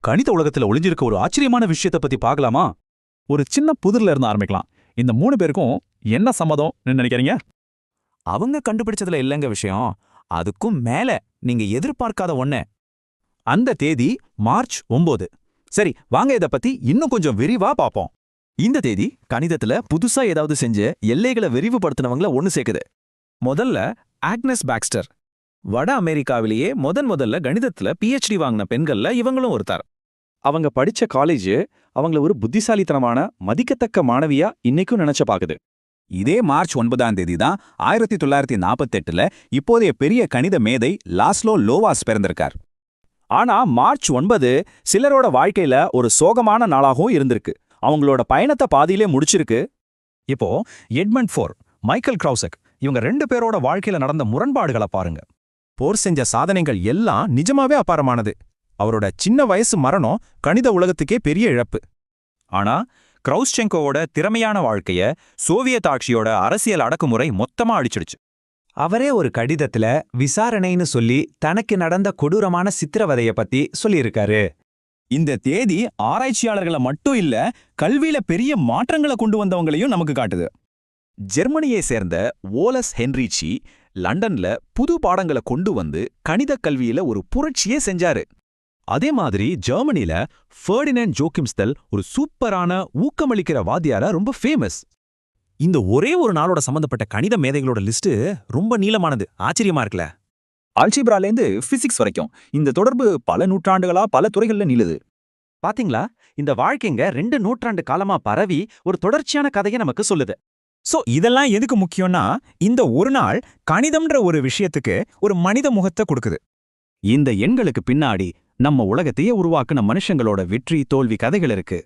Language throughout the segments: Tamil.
கணித உலகத்துல ஒளிஞ்சிருக்க ஒரு ஆச்சரியமான விஷயத்தை பத்தி பார்க்கலாமா? ஒரு சின்ன புதிர்ல இருந்து ஆரம்பிக்கலாம். இந்த 3 பேருக்கும் என்ன சம்மதம்னு நினைக்கிறீங்க? அவங்க கண்டுபிடிச்சதுல இல்லங்க விஷயம். அதுக்கும் மேல நீங்க எதிர்பார்க்காத ஒண்ணு. அந்த தேதி மார்ச் 9. சரி, வாங்க இத பத்தி இன்னும் கொஞ்சம் விரிவா பாப்போம். இந்த தேதி கணிதத்துல புதுசா ஏதாவது செஞ்சு எல்லைகளை விரிவுபடுத்தினவங்கள ஒன்னு சேர்க்குது. முதல்ல ஆக்னஸ் பாக்ஸ்டர். வட அமெரிக்காவிலேயே முதல்ல கணிதத்துல PhD வாங்கின பெண்கள்ல இவங்களும் ஒருத்தர். அவங்க படிச்ச காலேஜ் அவங்கள ஒரு புத்திசாலித்தனமான மதிக்கத்தக்க மாணவியா இன்னைக்கும் நினைச்ச பாக்குது. இதே மார்ச் 9ஆம் தேதி தான் 1948ல இப்போதைய பெரிய கணித மேதை லாஸ்லோ லோவாஸ் பிறந்திருக்கார். ஆனா மார்ச் 9 சிலரோட வாழ்க்கையில ஒரு சோகமான நாளாகவும் இருந்திருக்கு. அவங்களோட பயணத்தை பாதியிலே முடிச்சிருக்கு. இப்போ எட்மண்ட் ஃபோர், மைக்கேல் கிரௌசக் இவங்க 2 பேரோட வாழ்க்கையில நடந்த முரண்பாடுகளை பாருங்க. போர் செஞ்ச சாதனைகள் எல்லாம் நிஜமாவே அபாரமானது. அவரோட சின்ன வயசு மரணம் கணித உலகத்துக்கே பெரிய இழப்பு. ஆனா கிரௌஸ்செங்கோவோட திறமையான வாழ்க்கைய சோவியத் ஆட்சியோட அரசியல் அடக்குமுறை மொத்தமா அழிச்சிடுச்சு. அவரே ஒரு கடிதத்துல விசாரணைன்னு சொல்லி தனக்கு நடந்த கொடூரமான சித்திரவதைய பத்தி சொல்லியிருக்காரு. இந்த தேதி ஆராய்ச்சியாளர்களை மட்டும் இல்ல, கல்வியில பெரிய மாற்றங்களை கொண்டு வந்தவங்களையும் நமக்கு காட்டுது. ஜெர்மனியை சேர்ந்த ஓலஸ் ஹென்ரிச்சி லண்டன்ல புது பாடங்களை கொண்டு வந்து கணித கல்வியில ஒரு புரட்சியே செஞ்சாரு. அதே மாதிரி ஜெர்மனில ஃபெர்டினண்ட் ஜோகிம்ஸ்டல் ஒரு சூப்பரான ஊக்கமளிக்கிற வாத்தியாரா ரொம்ப ஃபேமஸ். இந்த ஒரே ஒரு நாளோட சம்பந்தப்பட்ட கணித மேதைகளோட லிஸ்ட் ரொம்ப நீளமானது. ஆச்சரியமா இருக்குல்ல? அல்ஜிப்ராலேந்து பிசிக்ஸ் வரைக்கும் இந்த தொடர்பு பல நூற்றாண்டுகளா பல துறைகள்ல நீளுது. பாத்தீங்களா, இந்த வாழ்க்கைங்க 2 நூற்றாண்டு காலமா பரவி ஒரு தொடர்ச்சியான கதையை நமக்கு சொல்லுது. சோ இதெல்லாம் எதுக்கு முக்கியம்னா, இந்த ஒரு நாள் கணிதம்ன்ற ஒரு விஷயத்துக்கு ஒரு மனித முகத்தை கொடுக்குது. இந்த எண்களுக்கு பின்னாடி நம்ம உலகத்தையே உருவாக்குன மனுஷங்களோட வெற்றி தோல்வி கதைகள் இருக்கு.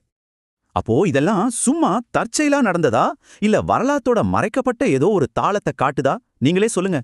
அப்போ இதெல்லாம் சும்மா தற்செயலா நடந்ததா, இல்ல வரலாற்றோட மறைக்கப்பட்ட ஏதோ ஒரு தாளத்தை காட்டுதா? நீங்களே சொல்லுங்க.